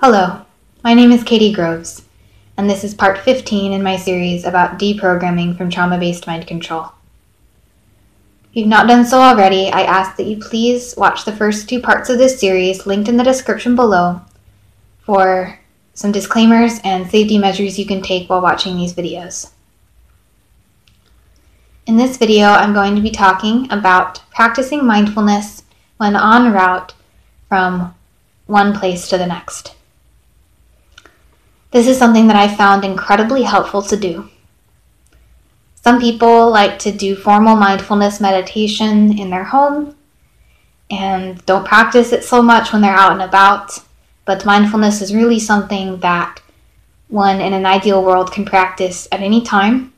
Hello, my name is Katie Groves, and this is part 15 in my series about deprogramming from trauma-based mind control. If you've not done so already, I ask that you please watch the first two parts of this series linked in the description below for some disclaimers and safety measures you can take while watching these videos. In this video, I'm going to be talking about practicing mindfulness when en route from one place to the next. This is something that I found incredibly helpful to do. Some people like to do formal mindfulness meditation in their home and don't practice it so much when they're out and about, but mindfulness is really something that one in an ideal world can practice at any time.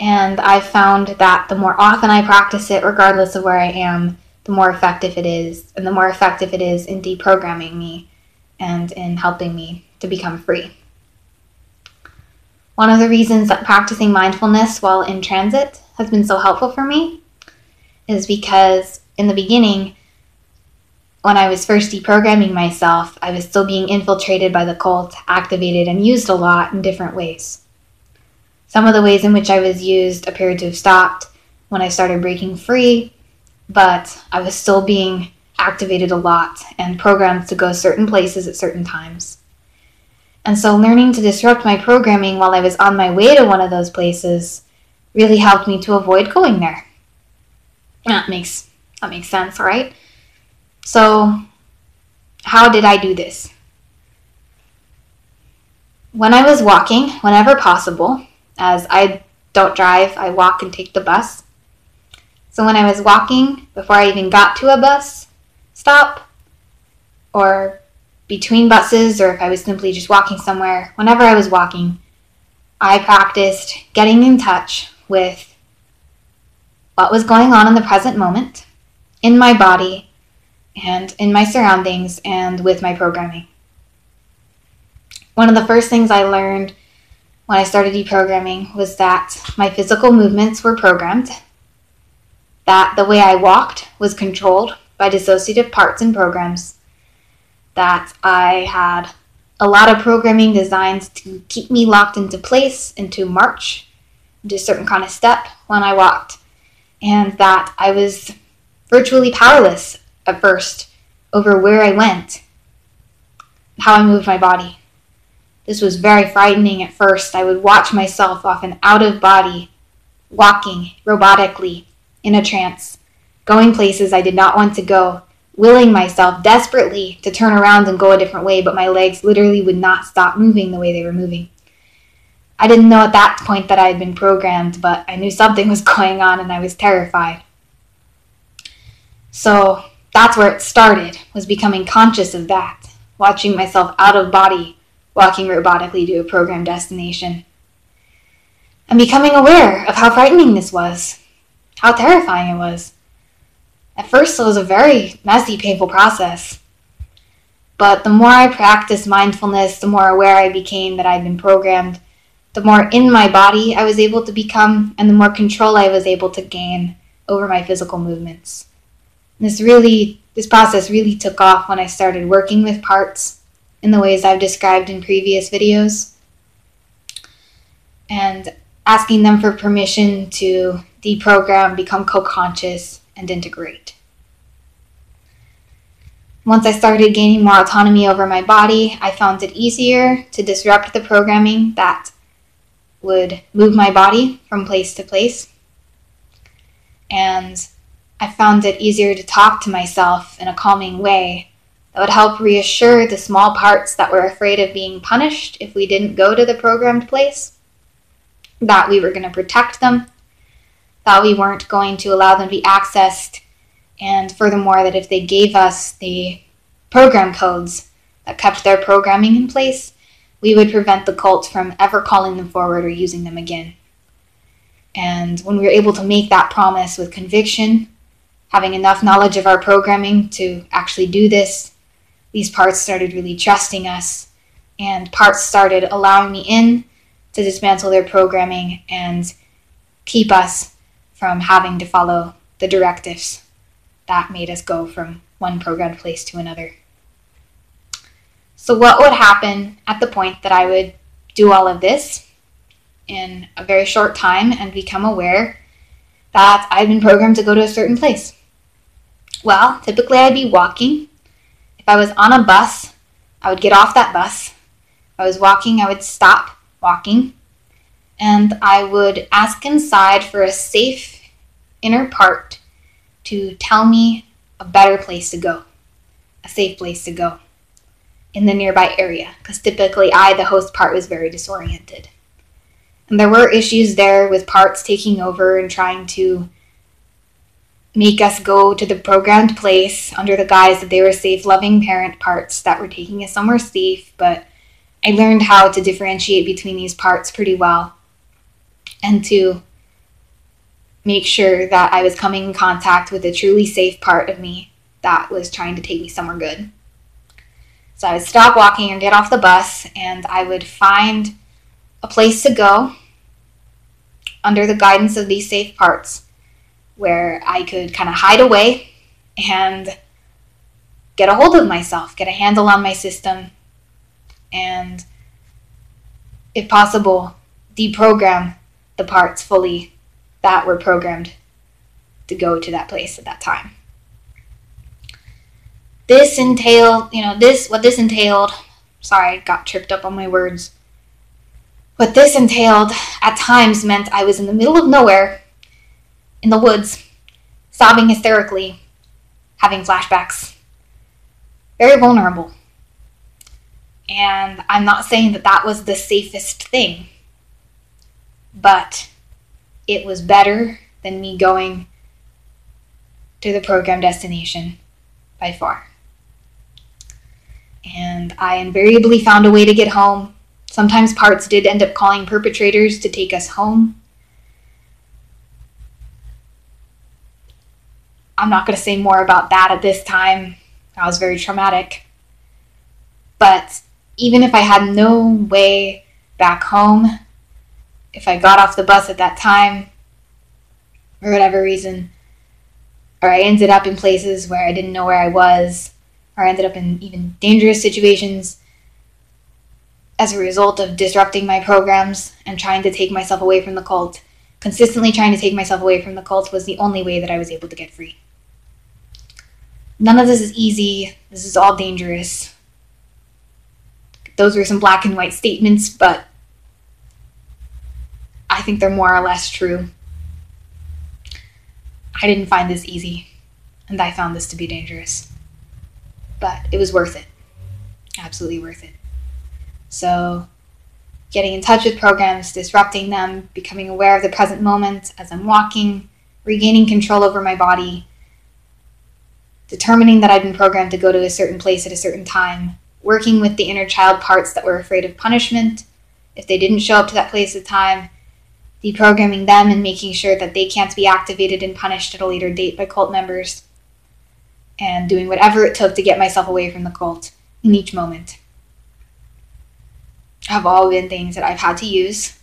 And I've found that the more often I practice it, regardless of where I am, the more effective it is, and the more effective it is in deprogramming me and in helping me to become free. One of the reasons that practicing mindfulness while in transit has been so helpful for me is because in the beginning, when I was first deprogramming myself, I was still being infiltrated by the cult, activated, and used a lot in different ways. Some of the ways in which I was used appeared to have stopped when I started breaking free, but I was still being activated a lot and programmed to go certain places at certain times. And so learning to disrupt my programming while I was on my way to one of those places really helped me to avoid going there. That makes sense, right? So how did I do this? When I was walking, whenever possible, as I don't drive, I walk and take the bus. So when I was walking, before I even got to a bus stop, or between buses, or if I was simply just walking somewhere, whenever I was walking, I practiced getting in touch with what was going on in the present moment, in my body, and in my surroundings, and with my programming. One of the first things I learned when I started deprogramming was that my physical movements were programmed, that the way I walked was controlled by dissociative parts and programs, that I had a lot of programming designed to keep me locked into place and to march, into a certain kind of step when I walked, and that I was virtually powerless at first over where I went, how I moved my body. This was very frightening at first. I would watch myself often out of body, walking robotically in a trance, going places I did not want to go, willing myself desperately to turn around and go a different way, but my legs literally would not stop moving the way they were moving. I didn't know at that point that I had been programmed, but I knew something was going on and I was terrified. So that's where it started, was becoming conscious of that, watching myself out of body, walking robotically to a programmed destination, and becoming aware of how frightening this was, how terrifying it was. At first, it was a very messy, painful process. But the more I practiced mindfulness, the more aware I became that I'd been programmed, the more in my body I was able to become, and the more control I was able to gain over my physical movements. This process really took off when I started working with parts in the ways I've described in previous videos, and asking them for permission to deprogram, become co-conscious, and integrate. Once I started gaining more autonomy over my body, I found it easier to disrupt the programming that would move my body from place to place. And I found it easier to talk to myself in a calming way that would help reassure the small parts that were afraid of being punished if we didn't go to the programmed place, that we were going to protect them, that we weren't going to allow them to be accessed, and furthermore, that if they gave us the program codes that kept their programming in place, we would prevent the cult from ever calling them forward or using them again. And when we were able to make that promise with conviction, having enough knowledge of our programming to actually do this, these parts started really trusting us, and parts started allowing me in to dismantle their programming and keep us from having to follow the directives that made us go from one programmed place to another. So what would happen at the point that I would do all of this in a very short time and become aware that I'd been programmed to go to a certain place? Well, typically I'd be walking. If I was on a bus, I would get off that bus. If I was walking, I would stop walking. And I would ask inside for a safe inner part to tell me a better place to go, a safe place to go in the nearby area, because typically I, the host part, was very disoriented. And there were issues there with parts taking over and trying to make us go to the programmed place under the guise that they were safe, loving parent parts that were taking us somewhere safe. But I learned how to differentiate between these parts pretty well and to make sure that I was coming in contact with a truly safe part of me that was trying to take me somewhere good. So I would stop walking and get off the bus, and I would find a place to go under the guidance of these safe parts where I could kind of hide away and get a hold of myself, get a handle on my system, and if possible, deprogram the parts fully that were programmed to go to that place at that time. This entailed, sorry, I got tripped up on my words. What this entailed at times meant I was in the middle of nowhere, in the woods, sobbing hysterically, having flashbacks. Very vulnerable. And I'm not saying that that was the safest thing, but it was better than me going to the program destination by far. And I invariably found a way to get home. Sometimes parts did end up calling perpetrators to take us home. I'm not going to say more about that at this time. That was very traumatic. But even if I had no way back home, if I got off the bus at that time, for whatever reason, or I ended up in places where I didn't know where I was, or I ended up in even dangerous situations as a result of disrupting my programs and trying to take myself away from the cult, consistently trying to take myself away from the cult was the only way that I was able to get free. None of this is easy. This is all dangerous. Those were some black and white statements, but I think they're more or less true. I didn't find this easy, and I found this to be dangerous. But it was worth it. Absolutely worth it. So, getting in touch with programs, disrupting them, becoming aware of the present moment as I'm walking, regaining control over my body, determining that I'd been programmed to go to a certain place at a certain time, working with the inner child parts that were afraid of punishment if they didn't show up to that place at time, deprogramming them and making sure that they can't be activated and punished at a later date by cult members, and doing whatever it took to get myself away from the cult in each moment have all been things that I've had to use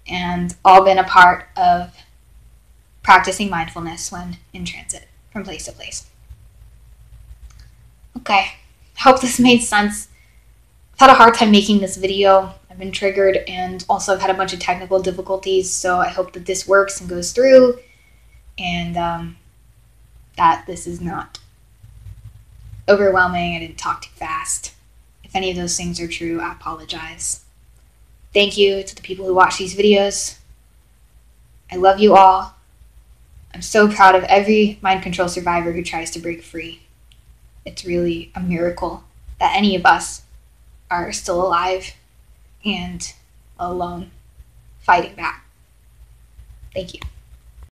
and all been a part of practicing mindfulness when in transit from place to place. Okay, I hope this made sense. I've had a hard time making this video. I've been triggered, and also I've had a bunch of technical difficulties, so I hope that this works and goes through, and that this is not overwhelming. I didn't talk too fast. If any of those things are true, I apologize. Thank you to the people who watch these videos. I love you all. I'm so proud of every mind control survivor who tries to break free. It's really a miracle that any of us are still alive and alone fighting back. Thank you.